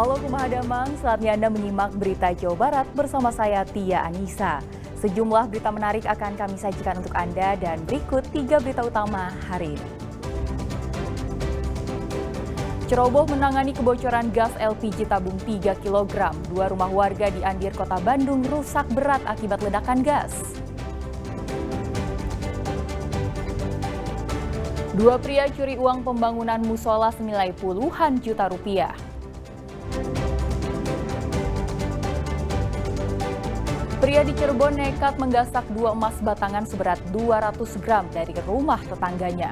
Halo Pemadaman, saatnya Anda menyimak berita Jawa Barat bersama saya Tia Anissa. Sejumlah berita menarik akan kami sajikan untuk Anda dan berikut 3 berita utama hari ini. Ceroboh menangani kebocoran gas LPG tabung 3 kg. 2 rumah warga di Andir, Kota Bandung rusak berat akibat ledakan gas. 2 pria curi uang pembangunan musola senilai puluhan juta rupiah. Pria di Cirebon nekat menggasak 2 emas batangan seberat 200 gram dari rumah tetangganya.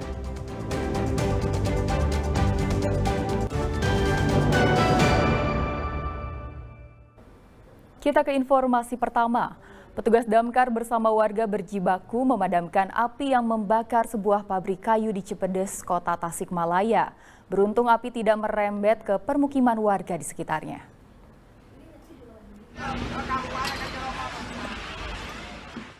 Kita ke informasi pertama. Petugas damkar bersama warga berjibaku memadamkan api yang membakar sebuah pabrik kayu di Cipedes, Kota Tasikmalaya. Beruntung api tidak merembet ke permukiman warga di sekitarnya.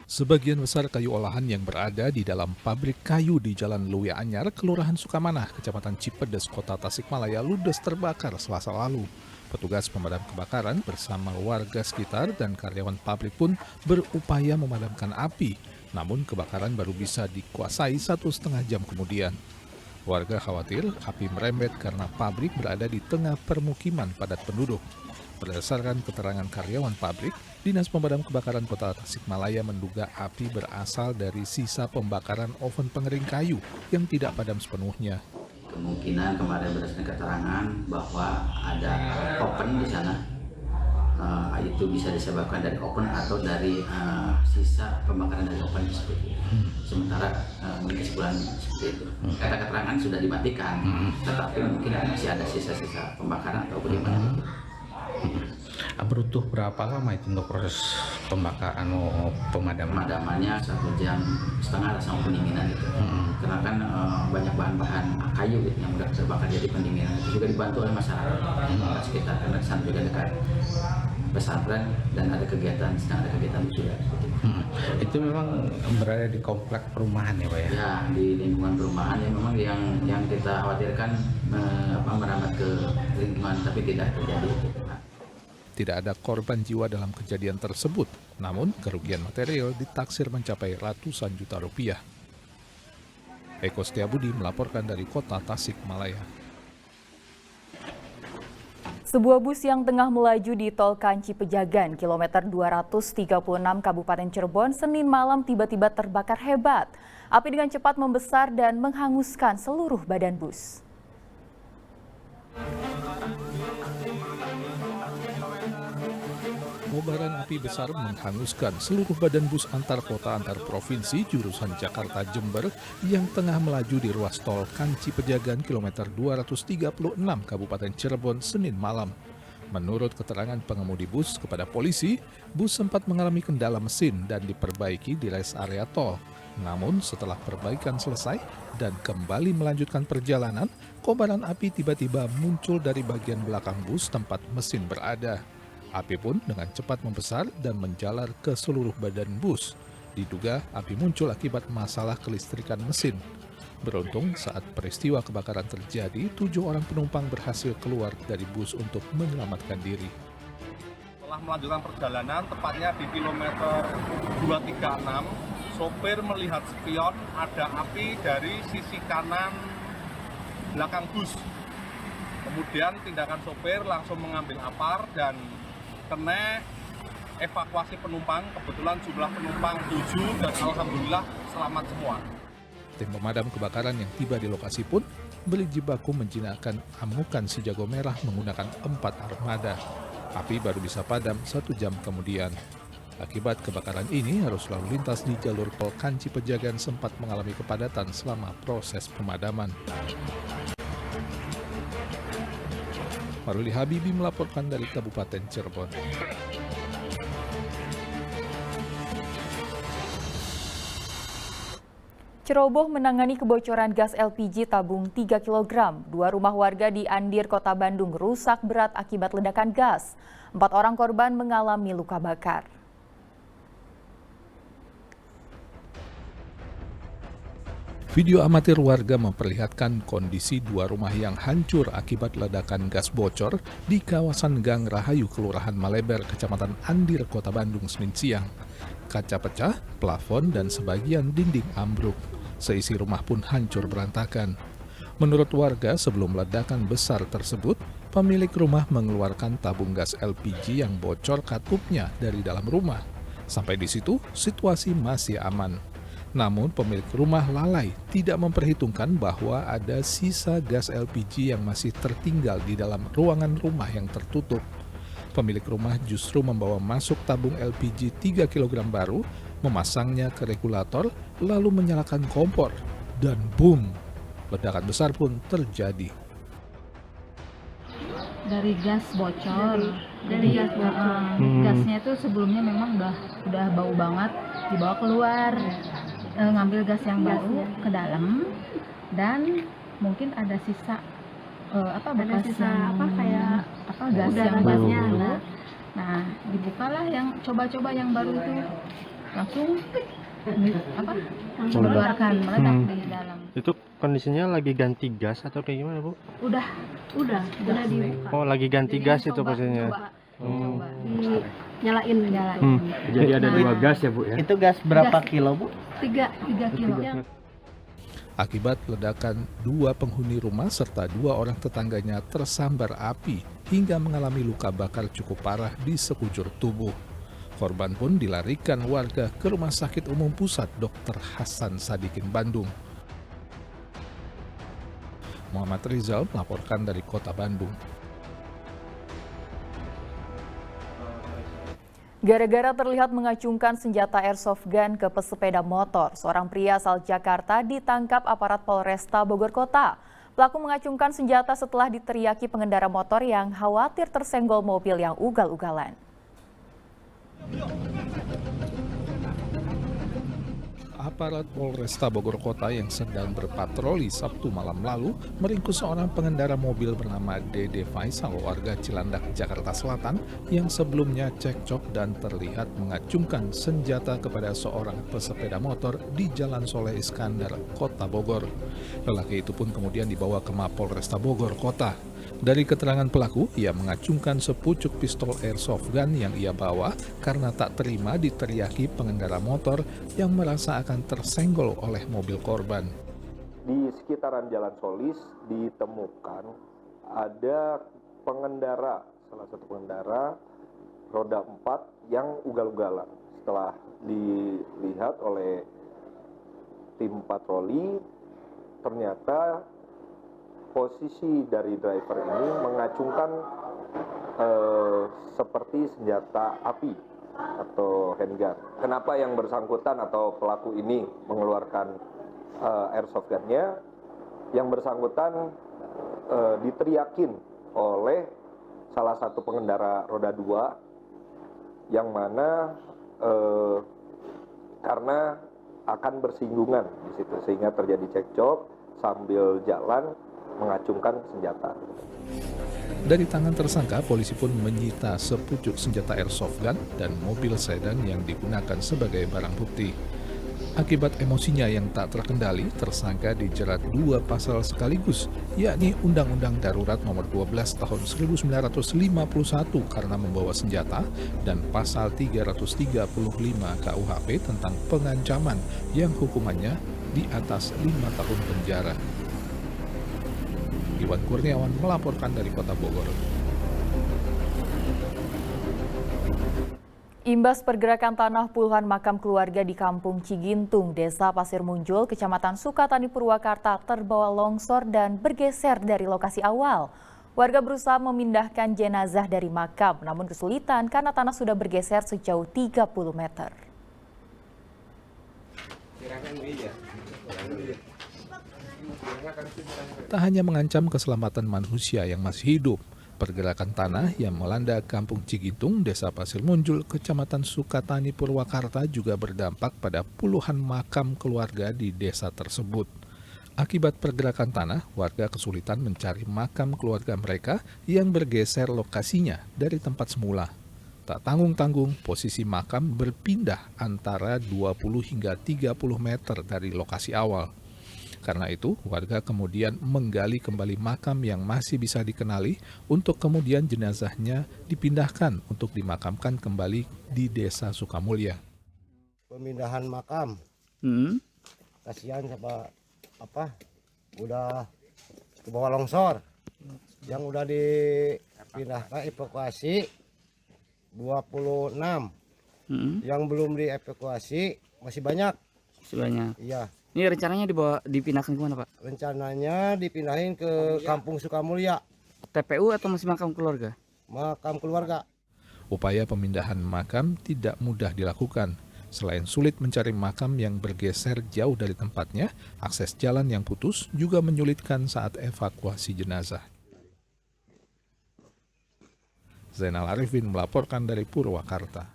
Sebagian besar kayu olahan yang berada di dalam pabrik kayu di Jalan Luwi Anyar, Kelurahan Sukamanah, Kecamatan Cipedes, Kota Tasikmalaya ludes terbakar Selasa lalu. Petugas pemadam kebakaran bersama warga sekitar dan karyawan pabrik pun berupaya memadamkan api. Namun kebakaran baru bisa dikuasai 1,5 jam kemudian. Warga khawatir api merembet karena pabrik berada di tengah permukiman padat penduduk. Berdasarkan keterangan karyawan pabrik, Dinas Pemadam Kebakaran Kota Tasikmalaya menduga api berasal dari sisa pembakaran oven pengering kayu yang tidak padam sepenuhnya. Kemungkinan kemarin berdasarkan keterangan bahwa ada oven di sana, itu bisa disebabkan dari oven atau dari sisa pembakaran dari oven tersebut. Sementara mungkin kesimpulan seperti itu. Kata keterangan sudah dimatikan, tetapi mungkin masih ada sisa-sisa pembakaran atau bagaimana. Butuh berapa lama itu untuk proses pembakaran Pemadamannya 1,5 jam sama pendinginan itu. Karena kan banyak bahan-bahan kayu gitu, yang mudah terbakar, jadi pendinginan itu juga dibantu oleh masyarakat sekitar, karena di sana juga dekat pesantren dan ada kegiatan, sedang ada kegiatan juga. Itu memang berada di komplek perumahan ya Pak ya? Ya, di lingkungan perumahan yang memang yang kita khawatirkan merambat ke lingkungan, tapi tidak terjadi. Tidak ada korban jiwa dalam kejadian tersebut, namun kerugian material ditaksir mencapai ratusan juta rupiah. Eko Setiabudi melaporkan dari Kota Tasikmalaya. Sebuah bus yang tengah melaju di Tol Kanci Pejagan, kilometer 236 Kabupaten Cirebon, Senin malam tiba-tiba terbakar hebat. Api dengan cepat membesar dan menghanguskan seluruh badan bus. Kobaran api besar menghanguskan seluruh badan bus antar kota antar provinsi jurusan Jakarta-Jember yang tengah melaju di ruas tol Kanci Pejagan kilometer 236 Kabupaten Cirebon Senin malam. Menurut keterangan pengemudi bus kepada polisi, bus sempat mengalami kendala mesin dan diperbaiki di rest area tol. Namun setelah perbaikan selesai dan kembali melanjutkan perjalanan, kobaran api tiba-tiba muncul dari bagian belakang bus tempat mesin berada. Api pun dengan cepat membesar dan menjalar ke seluruh badan bus. Diduga api muncul akibat masalah kelistrikan mesin. Beruntung saat peristiwa kebakaran terjadi, 7 orang penumpang berhasil keluar dari bus untuk menyelamatkan diri. Setelah melanjutkan perjalanan, tepatnya di kilometer 236, sopir melihat spion ada api dari sisi kanan belakang bus. Kemudian tindakan sopir langsung mengambil apar dan kena evakuasi penumpang. Kebetulan jumlah penumpang 7 dan alhamdulillah selamat semua. Tim pemadam kebakaran yang tiba di lokasi pun berjibaku menjinakkan amukan si jago merah menggunakan 4 armada. Api baru bisa padam 1 jam kemudian. Akibat kebakaran ini, arus lalu lintas di jalur tol Kanci Pejagan sempat mengalami kepadatan selama proses pemadaman. Maruli Habibi melaporkan dari Kabupaten Cirebon. Ceroboh menangani kebocoran gas LPG tabung 3 kg. 2 rumah warga di Andir, Kota Bandung rusak berat akibat ledakan gas. 4 orang korban mengalami luka bakar. Video amatir warga memperlihatkan kondisi dua rumah yang hancur akibat ledakan gas bocor di kawasan Gang Rahayu, Kelurahan Maleber, Kecamatan Andir, Kota Bandung, Senin siang. Kaca pecah, plafon, dan sebagian dinding ambruk. Seisi rumah pun hancur berantakan. Menurut warga, sebelum ledakan besar tersebut, pemilik rumah mengeluarkan tabung gas LPG yang bocor katupnya dari dalam rumah. Sampai di situ, situasi masih aman. Namun pemilik rumah lalai tidak memperhitungkan bahwa ada sisa gas LPG yang masih tertinggal di dalam ruangan rumah yang tertutup. Pemilik rumah justru membawa masuk tabung LPG 3 kg baru, memasangnya ke regulator, lalu menyalakan kompor, dan boom! Ledakan besar pun terjadi. Dari gas bocor. Dari gas bocor. Gasnya itu sebelumnya memang udah bau banget, dibawa keluar. Ngambil gas yang baru ke dalam, dan mungkin ada sisa bekas gas yang baru. Nah, dibukalah yang coba-coba yang baru itu, langsung mengeluarkan, meledak di dalam. Itu kondisinya lagi ganti gas atau kayak gimana, Bu? Udah dibuka. Oh, lagi ganti gas itu coba, pastinya. Coba nyalain. Jadi ada dua gas ya, Bu ya? Itu gas berapa kilo, Bu? 3 kilo. Akibat ledakan, dua penghuni rumah serta dua orang tetangganya tersambar api hingga mengalami luka bakar cukup parah di sekujur tubuh. Korban pun dilarikan warga ke Rumah Sakit Umum Pusat Dr. Hasan Sadikin, Bandung. Muhammad Rizal melaporkan dari Kota Bandung. Gara-gara terlihat mengacungkan senjata airsoft gun ke pesepeda motor, seorang pria asal Jakarta ditangkap aparat Polresta Bogor Kota. Pelaku mengacungkan senjata setelah diteriaki pengendara motor yang khawatir tersenggol mobil yang ugal-ugalan. Aparat Polresta Bogor Kota yang sedang berpatroli Sabtu malam lalu meringkus seorang pengendara mobil bernama Dede Faisal, warga Cilandak, Jakarta Selatan, yang sebelumnya cekcok dan terlihat mengacungkan senjata kepada seorang pesepeda motor di Jalan Soleh Iskandar, Kota Bogor. Lelaki itu pun kemudian dibawa ke Mapolresta Bogor Kota. Dari keterangan pelaku, ia mengacungkan sepucuk pistol airsoft gun yang ia bawa karena tak terima diteriaki pengendara motor yang merasa akan tersenggol oleh mobil korban. Di sekitaran Jalan Solis ditemukan ada salah satu pengendara roda 4 yang ugal-ugalan. Setelah dilihat oleh tim patroli, ternyata posisi dari driver ini mengacungkan seperti senjata api atau handgun. Kenapa yang bersangkutan atau pelaku ini mengeluarkan airsoft gun-nya? Yang bersangkutan diteriakin oleh salah satu pengendara roda 2 yang mana karena akan bersinggungan di situ sehingga terjadi cekcok sambil jalan mengacungkan senjata. Dari tangan tersangka, polisi pun menyita sepucuk senjata airsoft gun dan mobil sedan yang digunakan sebagai barang bukti. Akibat emosinya yang tak terkendali, tersangka dijerat 2 pasal sekaligus, yakni Undang-Undang Darurat Nomor 12 Tahun 1951 karena membawa senjata dan pasal 335 KUHP tentang pengancaman yang hukumannya di atas 5 tahun penjara. Iwan Kurniawan melaporkan dari Kota Bogor. Imbas pergerakan tanah puluhan makam keluarga di Kampung Cigintung, Desa Pasir Munjul, Kecamatan Sukatani, Purwakarta terbawa longsor dan bergeser dari lokasi awal. Warga berusaha memindahkan jenazah dari makam, namun kesulitan karena tanah sudah bergeser sejauh 30 meter. Tak hanya mengancam keselamatan manusia yang masih hidup, pergerakan tanah yang melanda Kampung Cigintung, Desa Pasir Munjul, Kecamatan Sukatani, Purwakarta juga berdampak pada puluhan makam keluarga di desa tersebut. Akibat pergerakan tanah, warga kesulitan mencari makam keluarga mereka yang bergeser lokasinya dari tempat semula. Tak tanggung-tanggung, posisi makam berpindah antara 20 hingga 30 meter dari lokasi awal. Karena itu, warga kemudian menggali kembali makam yang masih bisa dikenali untuk kemudian jenazahnya dipindahkan untuk dimakamkan kembali di Desa Sukamulya. Pemindahan makam. Kasihan sama udah ke bawah longsor. Yang udah dipindahkan evakuasi 26. Yang belum dievakuasi masih banyak. Iya. Ini rencananya dipindahkan kemana, Pak? Rencananya dipindahin ke Kampung Sukamulya. TPU atau masih makam keluarga? Makam keluarga. Upaya pemindahan makam tidak mudah dilakukan. Selain sulit mencari makam yang bergeser jauh dari tempatnya, akses jalan yang putus juga menyulitkan saat evakuasi jenazah. Zainal Arifin melaporkan dari Purwakarta.